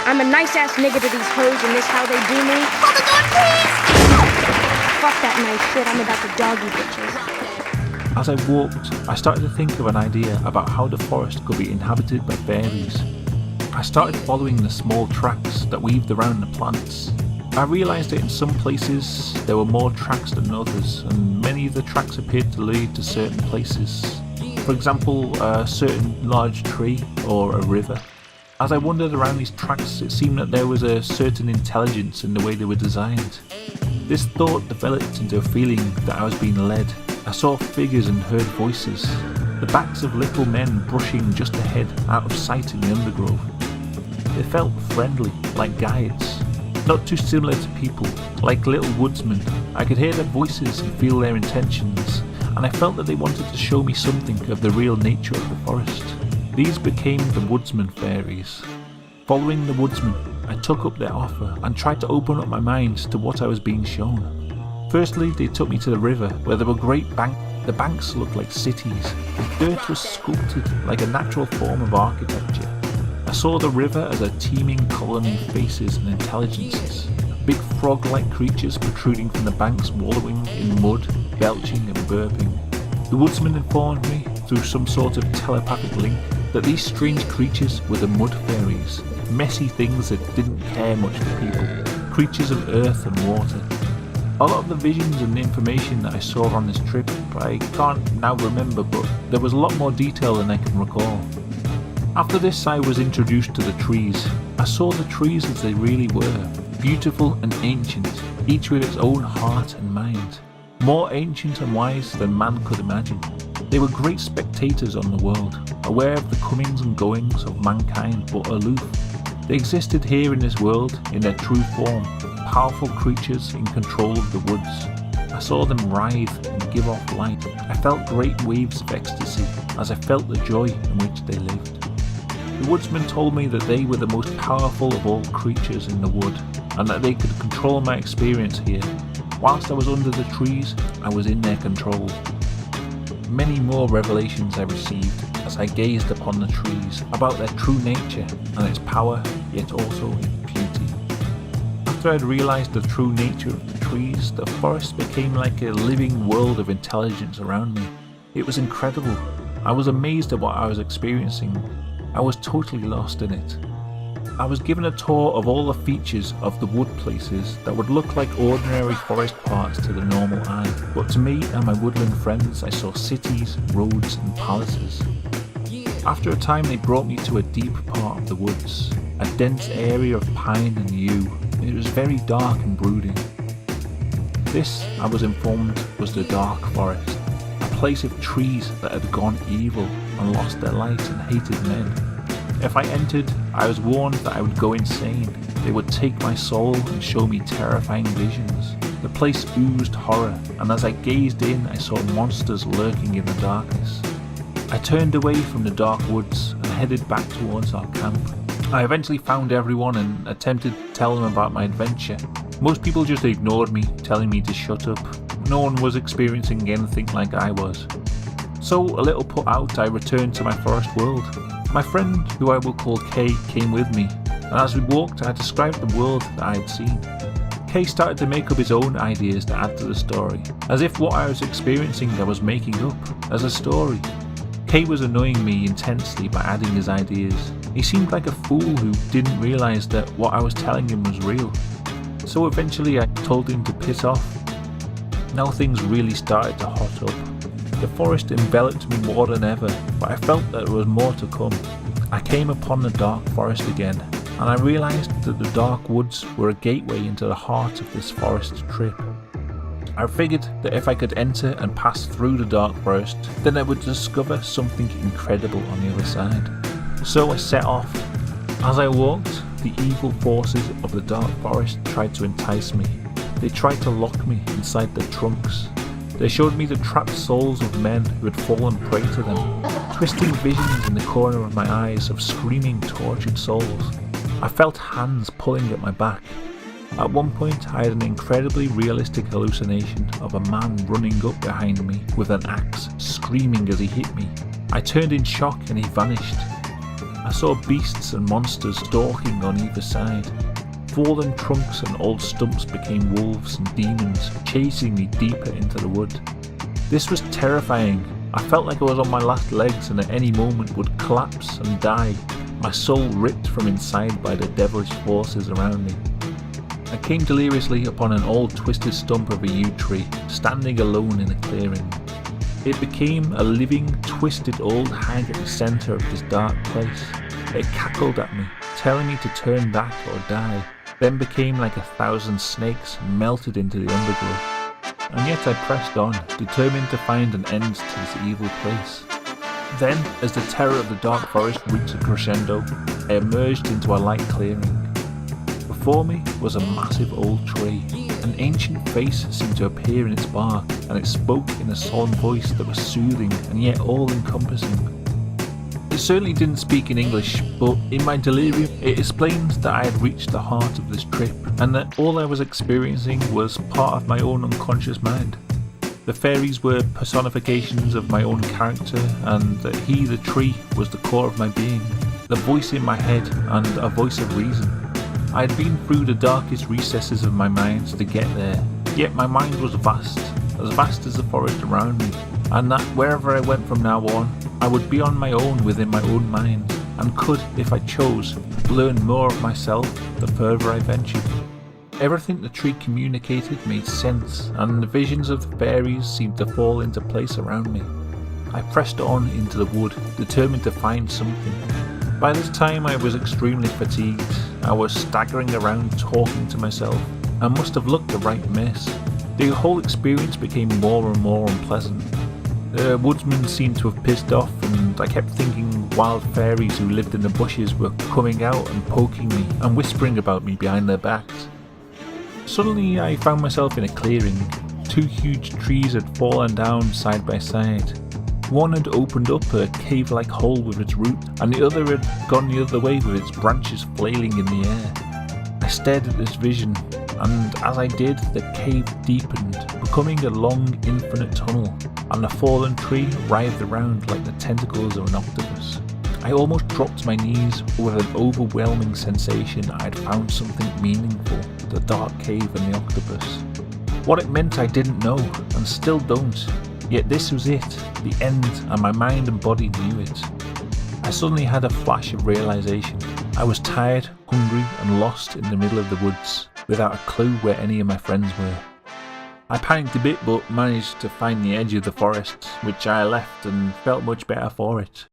I'm a nice-ass nigga to these hoes, and this how they do me. Hold the door, please! Fuck that nice shit, I'm about to dog you bitches. As I walked, I started to think of an idea about how the forest could be inhabited by fairies. I started following the small tracks that weaved around the plants. I realised that in some places there were more tracks than others, and many of the tracks appeared to lead to certain places. For example, a certain large tree or a river. As I wandered around these tracks, it seemed that there was a certain intelligence in the way they were designed. This thought developed into a feeling that I was being led. I saw figures and heard voices, the backs of little men brushing just ahead, out of sight in the undergrowth. They felt friendly, like guides, not too similar to people, like little woodsmen. I could hear their voices and feel their intentions, and I felt that they wanted to show me something of the real nature of the forest. These became the woodsman fairies. Following the woodsman, I took up their offer and tried to open up my mind to what I was being shown. Firstly, they took me to the river, where there were great banks. The banks looked like cities. The dirt was sculpted like a natural form of architecture. I saw the river as a teeming colony of faces and intelligences. Big frog-like creatures protruding from the banks, wallowing in mud, belching and burping. The woodsman informed me, through some sort of telepathic link, that these strange creatures were the mud fairies, messy things that didn't care much for people, creatures of earth and water. A lot of the visions and information that I saw on this trip, I can't now remember, but there was a lot more detail than I can recall. After this, I was introduced to the trees. I saw the trees as they really were, beautiful and ancient, each with its own heart and mind, more ancient and wise than man could imagine. They were great spectators on the world, aware of the comings and goings of mankind but aloof. They existed here in this world in their true form, powerful creatures in control of the woods. I saw them writhe and give off light. I felt great waves of ecstasy as I felt the joy in which they lived. The woodsman told me that they were the most powerful of all creatures in the wood, and that they could control my experience here. Whilst I was under the trees, I was in their control. Many more revelations I received as I gazed upon the trees about their true nature and its power, yet also its beauty. After I had realised the true nature of the trees, the forest became like a living world of intelligence around me. It was incredible. I was amazed at what I was experiencing. I was totally lost in it. I was given a tour of all the features of the wood places that would look like ordinary forest parts to the normal eye, but to me and my woodland friends I saw cities, roads and palaces. After a time they brought me to a deep part of the woods, a dense area of pine and yew. It was very dark and brooding. This, I was informed, was the Dark Forest, a place of trees that had gone evil and lost their light and hated men. If I entered, I was warned that I would go insane. They would take my soul and show me terrifying visions. The place oozed horror, and as I gazed in, I saw monsters lurking in the darkness. I turned away from the dark woods and headed back towards our camp. I eventually found everyone and attempted to tell them about my adventure. Most people just ignored me, telling me to shut up. No one was experiencing anything like I was. So, a little put out, I returned to my forest world. My friend, who I will call Kay, came with me, and as we walked I described the world that I had seen. Kay started to make up his own ideas to add to the story, as if what I was experiencing I was making up, as a story. Kay was annoying me intensely by adding his ideas. He seemed like a fool who didn't realise that what I was telling him was real. So eventually I told him to piss off. Now things really started to hot up. The forest enveloped me more than ever, but I felt that there was more to come. I came upon the dark forest again, and I realised that the dark woods were a gateway into the heart of this forest trip. I figured that if I could enter and pass through the dark forest, then I would discover something incredible on the other side. So I set off. As I walked, the evil forces of the dark forest tried to entice me. They tried to lock me inside their trunks. They showed me the trapped souls of men who had fallen prey to them, twisting visions in the corner of my eyes of screaming, tortured souls. I felt hands pulling at my back. At one point I had an incredibly realistic hallucination of a man running up behind me with an axe, screaming as he hit me. I turned in shock and he vanished. I saw beasts and monsters stalking on either side. Fallen trunks and old stumps became wolves and demons, chasing me deeper into the wood. This was terrifying. I felt like I was on my last legs and at any moment would collapse and die, my soul ripped from inside by the devilish forces around me. I came deliriously upon an old twisted stump of a yew tree, standing alone in a clearing. It became a living, twisted old haggard centre of this dark place. It cackled at me, telling me to turn back or die, then became like 1,000 snakes and melted into the undergrowth. And yet I pressed on, determined to find an end to this evil place. Then, as the terror of the dark forest reached a crescendo, I emerged into a light clearing. Before me was a massive old tree. An ancient face seemed to appear in its bark, and it spoke in a solemn voice that was soothing and yet all-encompassing. It certainly didn't speak in English, but in my delirium it explained that I had reached the heart of this trip, and that all I was experiencing was part of my own unconscious mind. The fairies were personifications of my own character, and that he, the tree, was the core of my being, the voice in my head and a voice of reason. I had been through the darkest recesses of my mind to get there, yet my mind was vast as the forest around me, and that wherever I went from now on, I would be on my own within my own mind, and could, if I chose, learn more of myself the further I ventured. Everything the tree communicated made sense, and the visions of the fairies seemed to fall into place around me. I pressed on into the wood, determined to find something. By this time I was extremely fatigued. I was staggering around talking to myself, and must have looked a right mess. The whole experience became more and more unpleasant. The woodsman seemed to have pissed off, and I kept thinking wild fairies who lived in the bushes were coming out and poking me and whispering about me behind their backs. Suddenly I found myself in a clearing. 2 huge trees had fallen down side by side. One had opened up a cave-like hole with its root, and the other had gone the other way with its branches flailing in the air. I stared at this vision, and as I did, the cave deepened, becoming a long, infinite tunnel, and the fallen tree writhed around like the tentacles of an octopus. I almost dropped to my knees with an overwhelming sensation I had found something meaningful, the dark cave and the octopus. What it meant I didn't know, and still don't, yet this was it, the end, and my mind and body knew it. I suddenly had a flash of realisation. I was tired, hungry, and lost in the middle of the woods, without a clue where any of my friends were. I panicked a bit, but managed to find the edge of the forest, which I left and felt much better for it.